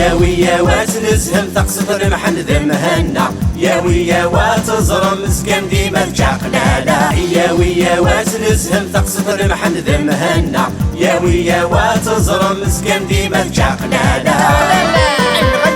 يا ويا واتنزهم تقصد المحن ذمهنا يا ويا واتزرم مسكن ديما الجعقلالة يا ويا واتنزهم تقصد المحن ذمهنا يا ويا واتزرم مسكن ديما الجعقلالة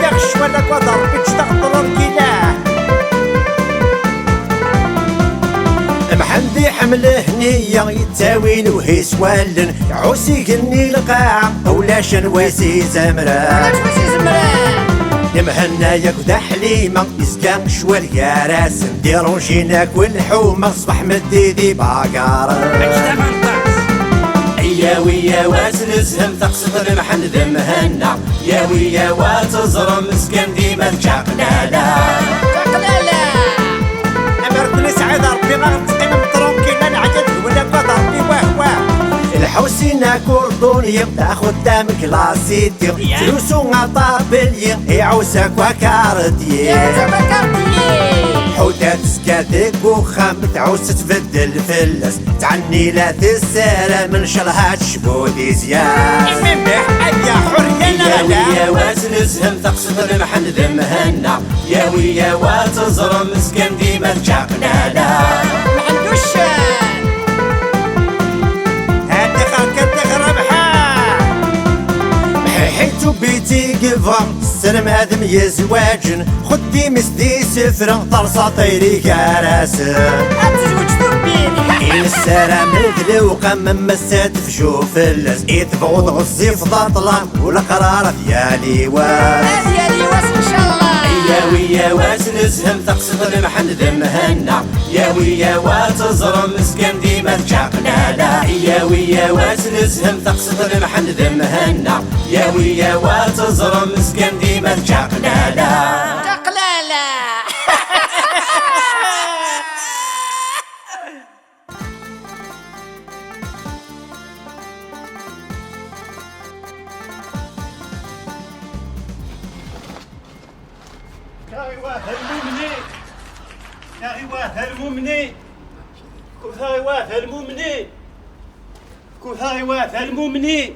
غير الشوالك وضربك تقدر الكلاه محمدي حمله هنية يتاوين وهيس والن عوسي قني القاع ولا شنواسي زمران نمهنا ياكدا حليمة يسكان شوال يا راسم ديرون جيناك والحومة صبح مديدي باقار يا ويا واتنزهم تقصد المحن ذمهنا يا ويا واتزرم مسكن ديما الجعقلالة أمركني سعيد ربي غنتقيم مطرونكي لا نعجل ولا ضربي واه الحوسينا كوردونية تاخد دام كلاسيتي فلوسو طابلية يعوسك وكاردية حوتات سكاتك وخام تعوس تبدل فلس تعني لا تسالة من شرها تشبودي زياد يا حرية يا ويا واتنزهم تقصد المحن ذمهنا يا ويا واتزرم مسكن ديما الجعقلالة معندوش هاتي خالك تغربحا حيتو بيتي قفا السلم هذا يزواجن خدي مسدي سفرة طرصة طيري كراسن أتزوج دوبيني إن السلام ذلو قمم مسات في شوف اللز يتبغض غزي في ضطلة والقرار ديالي واس ديالي واس إن شاء الله يا ويا واتنزهم تقصد المحن ذمهنا يا ويا واتزرم مسكن ديما الجعقلالة يا ويا واتنزهم تقصد المحن ذمهنا يا ويا واتزرم مسكن ديما الجعقلالة تقلالة يا غيوات المؤمنين يا غيوات المؤمنين كوثا غيوات المؤمنين كوثا غيوات المؤمنين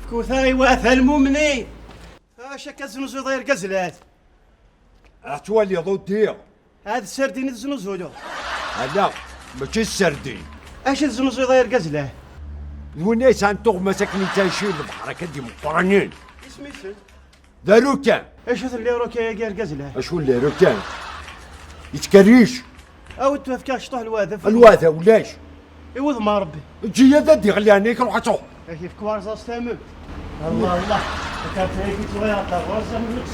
كوثا غيوات المؤمنين اش كزنزو داير قزلات تولي ضدي هذا السردين الزنزو دو لا ماشي السردين اش الزنزو داير قزله وناس انتو مساكن تنشيل البحر كدي مقرنين اسمي سد دارو كان ايش هذا اللي روكا يا قزله اشو اللي ركان يتكريش او توفكاش طه الواذف الواثة ولاش يوض ما ربي تجي يا دي غليانيك روح تروح كيف كوارز استمر الله كانت هيك صغيره طرزه من نفس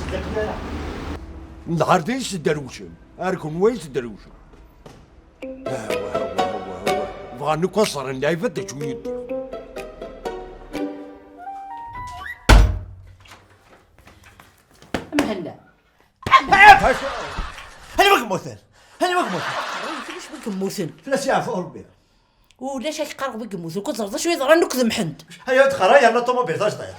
النهار ديش الدروشن اركن ويش الدروشن بغا نكسر النايفة شو يدي مهلا هل بك مثل ليش بك موسن فلاس يعرف أوروبيا وليش يقرق بك موسن كنت صرت شويه ضرا نكذب محند هيا تخرى يلا طوموبيل تاش طير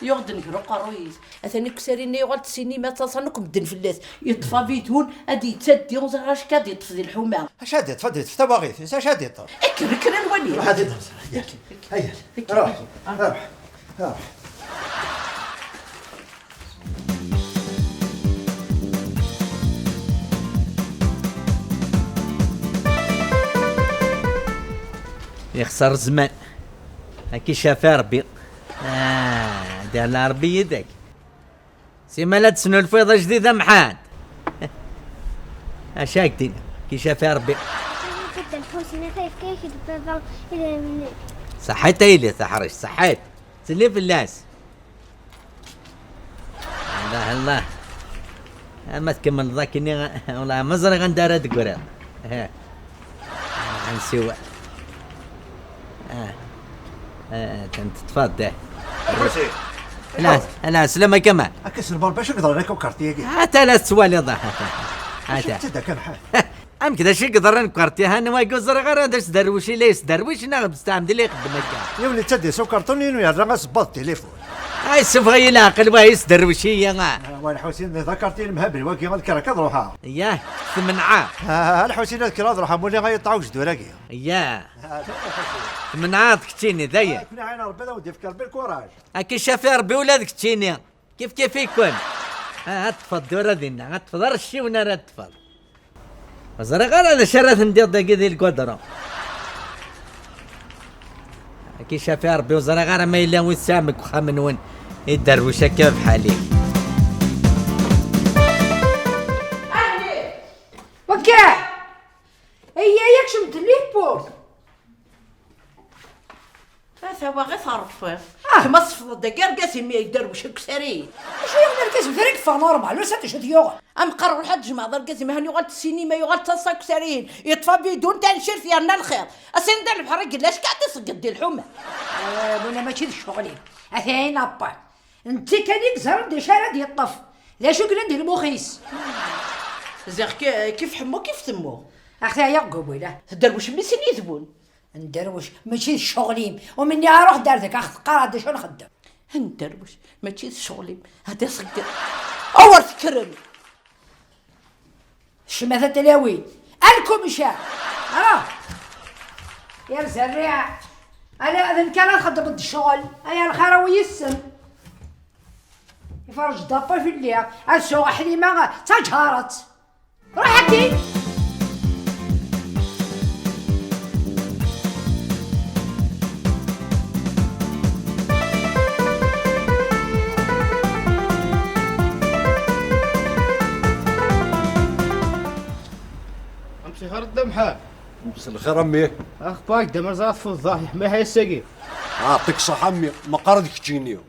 يغدن كرو رويس اثني كسريني يغلط السينما تصنكم الدن في اللاس يطفى فيتون ادي تسدي وزراش كاد يطفي الحومه اش هادي تفضل في تباغيث اش هادي طر اكل نولي روح هادي تهزر هيا روح روح يخسر الزمان هاكي شافها ربي دار لها ربي يدك سيما لا تسنو الفيضة جديدة محاد اش هاكدين كي شافها ربي جدا الحوسنة خايف كيف يتبابا صحيت ايلي تحرش صحيت سلي في اللاس الله الله ما تكمل ذاك اني والله مزري غندار دكورا نسوى انت تفضل حسين لا سلامة كمان اكسر البال باش نقدر ناكل كارتيه حتى لا تسوالي ضح حتى تدا كان حال ام كذا شي قدر نكارتي هاني ما يقصر غير هذا دروشي ليس درويش نغب استعمل لي قدامك يا ولي تدي سو كارتونين ويا راه صباط التليفون هاي السفغي العقل وهي دروشيه. والحسين ذكرتي المهبل وكي غنذكرك روحها. ياه 8 الحسين اذكر روحها مولي غيطعوا جدو راكي. ياه 8 كتيني ذايا. كنا عين ربي ودي فكر بالكوراج. هاكي شافي ربي ولادك كتيني كيف يكون. تفضل دينا تفضل رشي وانا تفضل. وزرق انا شرات ندير داكي ديال القدره. كي شافي ربي وزرق راه ما الا وين سامك وخا من وين يدروش هكا بحالي. اهلي وكا هي ياك شمت لي بوك هذا هو غير صرف كما صفض داك قاسي ما يدروش كسري شو يغنى الكاس فريق فنورمال ولا ساتش ديوغ ام قرر الحد جمع دار قاسي ما هاني غلط السينما يغلط تصاكسرين يطفى بدون تاع نشير فينا الخير اسين دار البحر قلاش قاعد تسقط ديال الحمى وانا ماشي شغلي اثين ابا انت كانك زهر دي شارع ديال الطف لا شو قلنا ندير مخيس زيغ كيف حمو كيف ثمو اختي يا قبيله الدروش ملي يذبون ندروش ماشي شغليم ومني اروح دارتك اخت قرا شنو نخدم ندروش ماشي شغلي هذا صقر اور تكرم الشماثة تلاوي الكم شاء يا زريع انا اذا كان نخدم ضد الشغل ايا الخير السن يفرج ضبا في الليل السوق حليمه تجهرت روح هكي امشي خير الدمحة بس الخير امي. اخبارك دمر زاد في الضاحي ما هي السقي يعطيك الصحة امي ما قردك تجيني.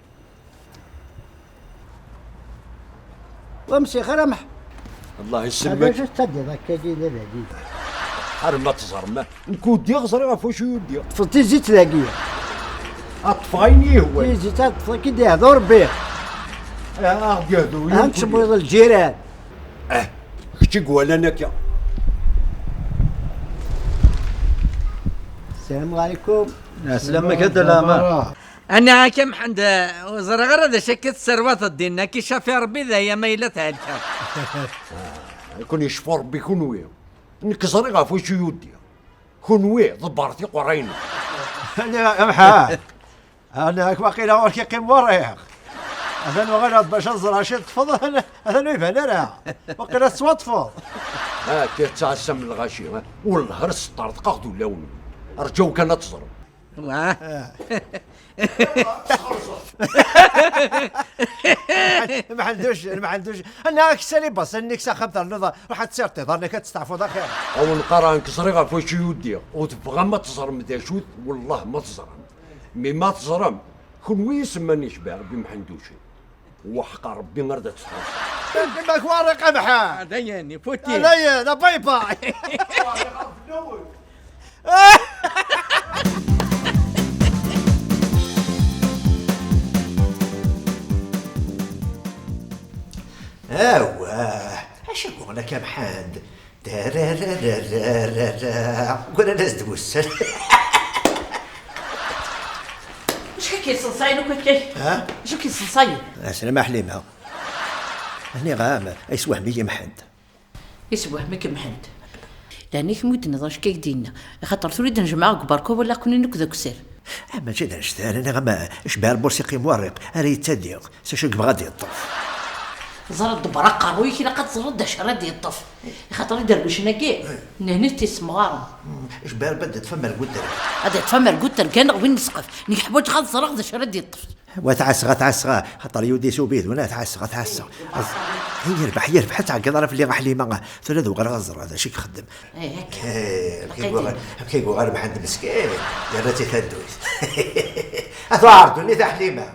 وامشي خير رمح. الله يسلمك. تدي ذاك كي داير هادي. حرم ما تزهر ما نكون غزري غير واش يدي. طفلتي زيد تلاقيه. اطفايني هو. يجي تطفى كي يهضر به. يهضروا هانت بيض الجيران. كنتي قول انا كيا. السلام عليكم. سلامك هذا لا انا كم حند وزرق هذا شكت السروات ديالنا كي شافي ربي ذا هي ميلتها الكار. يكون يشفر بكون ويا نكسر غاف واش يودي كون ويا ضبرتي قرين. انا امحا انا باقي لا وركي قيم وراه هذا الوغير باش نزرع شي تفضل هذا اللي يبان راه باقي لا تفضل. كي تعسم الغاشي والنهر سطرت قاخدو لون رجاو كان تزرب. ما عندوش انا كسالي باص انك ساخبت النظام راح تصير تظهر لك تستعفوا ذا خير او نقرا نكسر غاف واش يودي وتبغى ما تزرم داشوت والله ما تزرم مي ما تزرم كون وين يسماني شبع ربي ما عندوش وحق ربي غير تصرف ماك وارق امحا هذا يعني فوتي لا باي باي. اش نقول لك يا محمد قول الناس تبوس. اش كي صنصاين وكي ها اش كي صنصاين سلام حليمه هني غام يسوى مي محمد يسوى مك محمد لاني كميت نظن اش كي دينا خاطر تريد نجمع كباركو ولا كوني نكذا كسير اما جد نشتغل انا غما اشبه البورسيقي مورق اري تديق ساشو بغا ديال الطف زرد برقه ويكي لقد زرد شرا ديال الطف خاطر يدربش نكي نهني تسمغار اشبه بدت فما القدر هذا تفهم القدر كان وين نسقف نحبوا تخلص زرق شرا ديال الطف وتعسغ خاطر يودي سوبيد ولا تعسغ يربح حتى قدر في اللي راح لي ما ثلاث وغير غزر هذا شي يخدم كي غير محمد مسكين جراتي تدوز اثاردوني ذا حليمه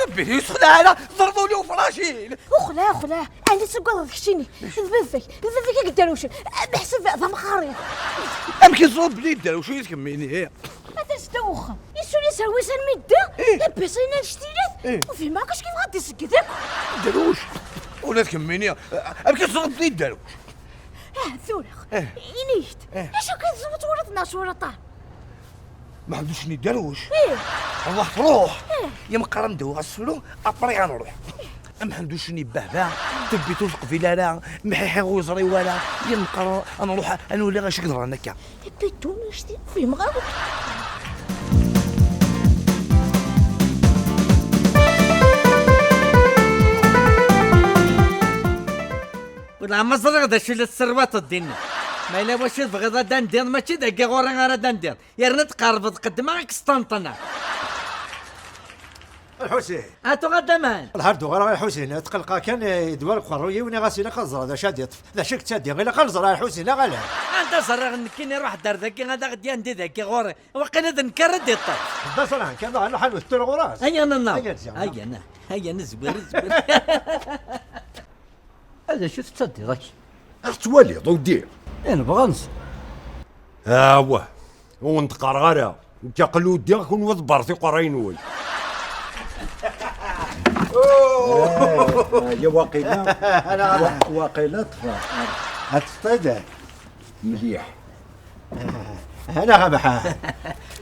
ذبي يسخن على ضربوا لي وفراشي وخلا انا تقول خشيني ذبفك قدروش بحسب ذا مخاري امكي صوب لي داو شو يتكميني هي هذا ستوخم يسولي سوي سلمي الدا بس انا نشتيلات وفي ما كاش كيف غادي يسكتك دروش ولا تكميني ابكي تصرف لي الدلو. ثورخ إنيشت اش كتزوت ورطنا شورطه ما عندوش ني داروش. الله تروح يا مقرم دو غسلو ابري غنروح. ما عندوش ني بهبه تبيتو القفيله لا محيحي وزري ولا يا مقرم نروح انا ولا غاش نقدر هناك. بيتون شتي في مغاوك ولا ما زرق دا شي السربات الدين ما الا واش تبغي غدا ندير ماشي داك غورا غادا ندير يا رنا تقرب تقدم قسطنطنه الحسين هاتو غدا مان الهردو غير الحسين تقلقا كان يدوار قروي وني غاسينا خزر هذا شاد يطف ذا شك تادي غير خنزر الحسين لا غلا انت زرق نكيني روح دار ذاك غدا غدي ندير ذاك غورا وقيلا ذنكر يطف دا صراحه كان على حلو التر غراس هيا انا هيا هيا نزبر نزبر هذا شو تصدي ذاك توالي ضو دير انا بغنص واه وانت قرغره انت قلود ديالك كون وضبرتي قرين ول يا واقيلا انا واقيلا طفى هتصطيد مليح. انا غبحان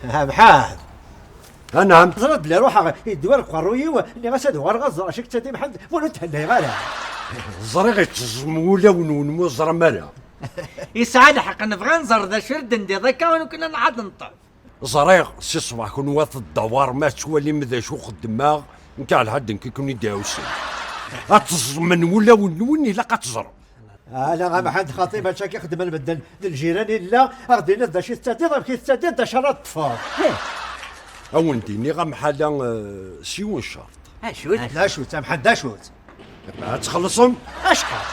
غبحان نعم زرد بلا روحها يدوار قروي اللي غاسد غرغز شك تادي محمد ولو تهنى غالا زريغ تزمولا ونمو زرمالا يسعد حق نبغى نزر ذا شرد ندي ذاك وكنا نعاد نطف زريغ سي صباح كون واث الدوار ما تولي مذا شو الدماغ نتاع الهد كيكون يداوسن غتزمن ولا وني لا قتزر انا غبحان خطيب هادشي كيخدم البدل الجيران الا غادينا ذا شي تادي كي تادي دا شرط طفا او نديني غمحالا سيون شرط لا شوت محد شوت تخلصهم اشحال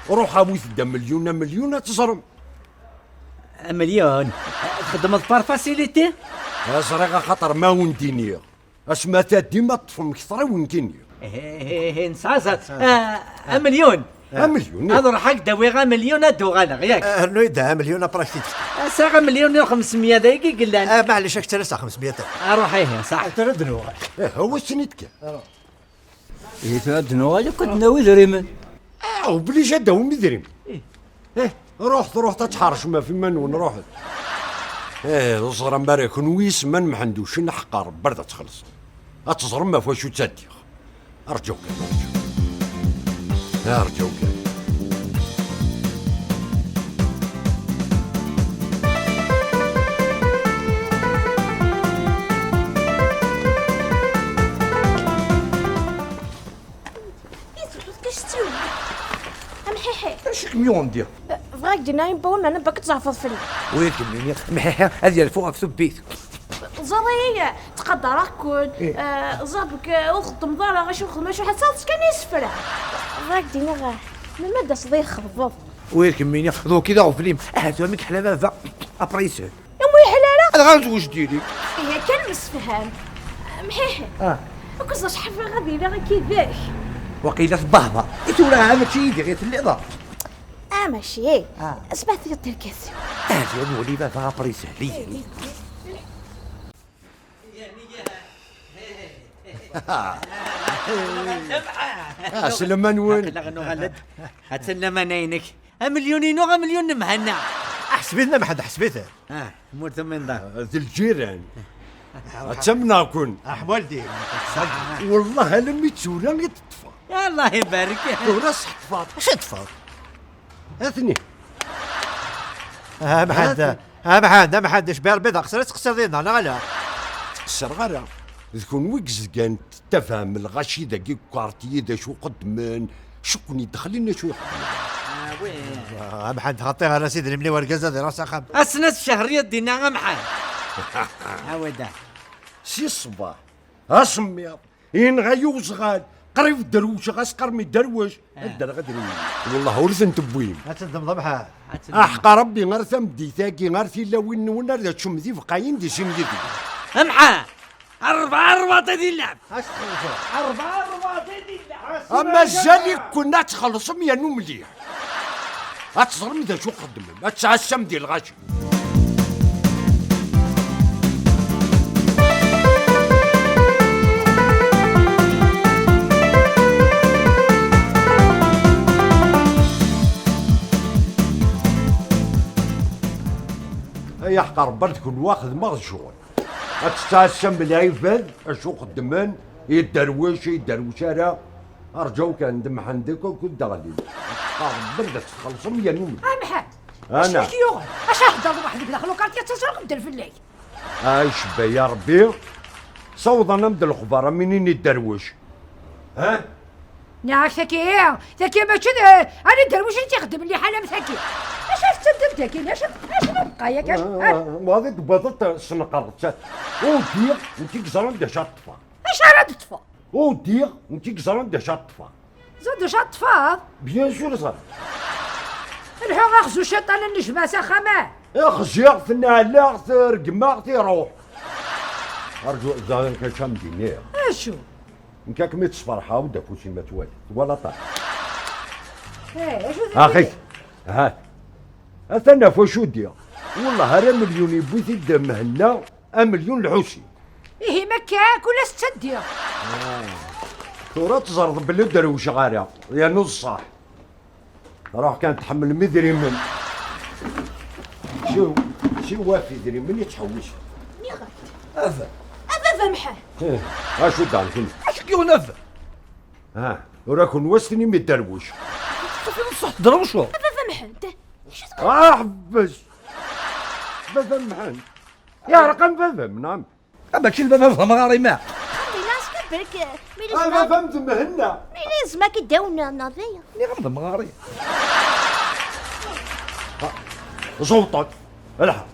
روح ابوي تدا مليون تزرم مليون تخدم الفار فاسيليتي زريغ خاطر ما ونديني اسما ديما طفل مكثره ونديني نسعزت مليون مليون هذا راح داوي غا مليون ادو غالا ياك نويدا مليون براكتيك ساغا مليون و500 دايقي قلان معليش اكثر 500 اروح ايه صح تردنوا هو سنيتك يتعدنوا على كنت ناوي دريمن وبلي جاده مدريم روح تتحرش ما في منون روح زرم بارك نويس من ما عندوش نحقر برد تخلص اتزرم ما فواشو تصدق ارجوك ارجوك اش مليون ديال فراك دينا يبون معنا باك تزعفض في ويلكم مني محيحي هذه الفوق في بيت زري تقدر كون زابك وخدم دارا غاشي نخدم شي حاجه كان يسفر فراك دينا غا من ماده صديق خبض ويلكم مني ذو كذا وفليم هاتوا ميك حلابه فا ابريسه يا موي حلاله انا غنزوج ديالي هي كان مسفهان محيحي وكز شحال غادي لا كيفاش وقيله الضهبه يتورا ماشي يدي غير اللعبه ماشي سمعت التركاسيون هاتوا نولي فا ابريسه لي سلمان وين لا غنو غلد هتسلم نينك مليونين مليون مهنا حسبيتنا ما حد حسبيته مورت من دار ذي الجيران اتمنى كون والدي والله لمي تسولا يتطفى يا الله يبارك وراس حطفات اش تفضل اثني ما حدش بير بيضا خسرت خسر دينا انا لا تكسر غير تكون ويكز كان تفهم الغشي ذاك كارتي ذا شو قدمان شكون يدخل لنا شو ما حد خطيها على سيدي الملي ورقزه ذي راسها خم اسنس الشهريه دينا محال عودا سي الصباح اسمي إن غيوز غاد قريب دروش غاسقر من دروش الدر غدري والله ورث نتبويم هتندم ضبحها احقى ربي غير ثمدي ثاقي غير في لوين ونا ذا تشمذي فقاين دي سمدي امحى أربعة ديال اللعب أربعة ديال اللعب اما الزالي كنا تخلصهم يا نو مليح اتزرم ذا شو قدم اتعسم ديال الغاشي يحقر برد كل واخذ مغز شغل اتستعسم بالعيفاد اشو خدمان يدروش انا ارجوك ندم عندك وكنت غليل برد تخلصهم يا نوم محمد انا اش فيك يوغل اش هضر وحدك داخل كارتي تصرق ندير في الليل ايش بي يا ربي صوض انا مد الخباره منين يدروش ها ياك ثكي ماشي انا درويش انت يخدم لي حاله ثكي اش تسدد ثكي اش بقى ياك وهذيك بدت سنقرت ودير انت قزران دا شطفه اش راه تطفى ودير انت قزران دا شطفه زاد واش طفى بيان سور صار الحوغ خصو الشيطان النجمه سخمه اخزيغ في النعلاغ ترقماغ تيروح ارجو زين كشام دينير اشو انك كمي تصفرحه ودا فوسي ما توالي ولا طاح اشو اخي ها اثنا فوشو دير والله هذا مليون يبوث يدم هنا مليون الحوسي ايه مكاك ولا ستدير تورا تزرد باللي دروش غارة يا نص صح راح كانت تحمل مدري من شو وافي دري من يتحوش افا محا اشو دار كنت اش كيون افا ها وراكن وستني مدروش في نصح دروشو افا محا انت حبس بابا محن يا رقم بابا نعم ماشي الباب فهم غاري ما ناس كبرك انا فهمت مهنا لازمك داونا نظير اللي غنفهم غاري صوتك الحق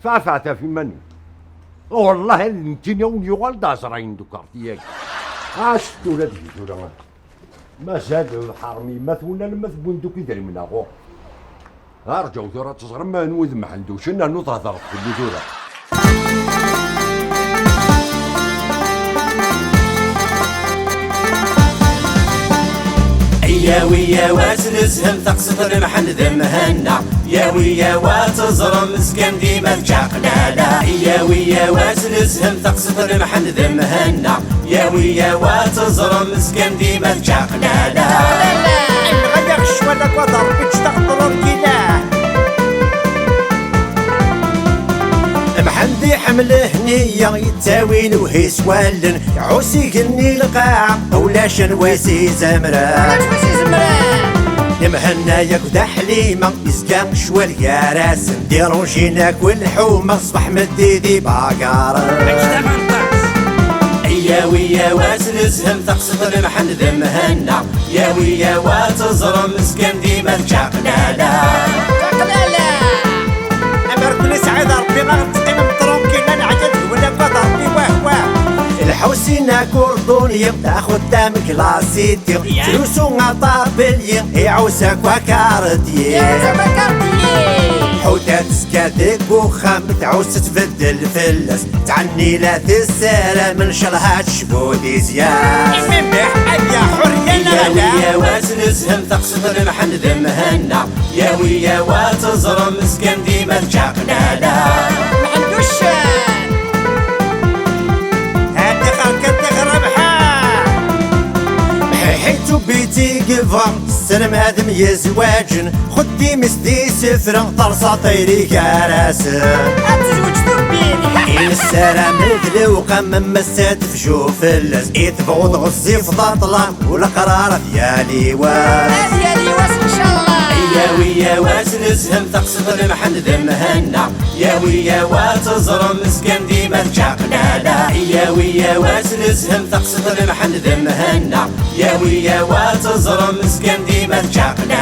فعفعت في مني والله الانتيني ونيوغال دازرين دوكارتياك عاشت ولاد الجورا ما زاد حرمي مثونا لما ثبوندو كيدري من اغو ارجعو ثورة تصغر ما نوذ ما عندوش انا نوضهضر في اللي ثورة يا ويا واتنزهم تقصد المحن ذمهنا يا ويا واتزرم مسكن ديما تشاقنا لا يا ويا واتنزهم تقصد المحن ذمهنا يا ويا واتزرم مسكن ديما تشاقنا لا غدا الشوالا كوادر بتشتغلوا كيلا محمدي حمله هنية يتاوين وهي سوالن عوسي كني القاع ولا شنواسي زمرا مهنا ياكد حليمة يسكان شوال يا راس نديرو جيناك والحومة صبح مديدي باقار يا ويا واتنزهم تقصد المحن ذمهنا يا ويا واتزرم مسكن ديما تشاقنا لا امرتني سعيد ربي ما غتقيم مطروكي لا نعجب ولا كوادر ربي واه الحوسينا كوردونية تاخد دام كلاسيتي فلوسو غطار بلي يعوسك وكارتي حوتات سكاتك وخام تعوس تبدل فلس تعني لا تسالة من شرها تشبودي زياد يا حرية يا ويا واتنزهم تقصد المحن ذمهنا يا ويا واتزرم مسكن ديما تشاقنا لا ما عندوش حيتو بيتي قفا السلم هذم يزواجن خدي مسدي سفرة طرصة طيري كراسن السلام مثل وقم مسات في شوف اللز يتبغض غزي في ضطلة والقرار ديالي واس ان شاء الله يا ويا واتنزهم تقصد المحن ذمهنا يا ويا واتزرم مسكن ديما تشاقنا لا يا ويا واتنزهم تقصد المحن ذمهنا يا ويا واتزرم مسكن ديما تشاقنا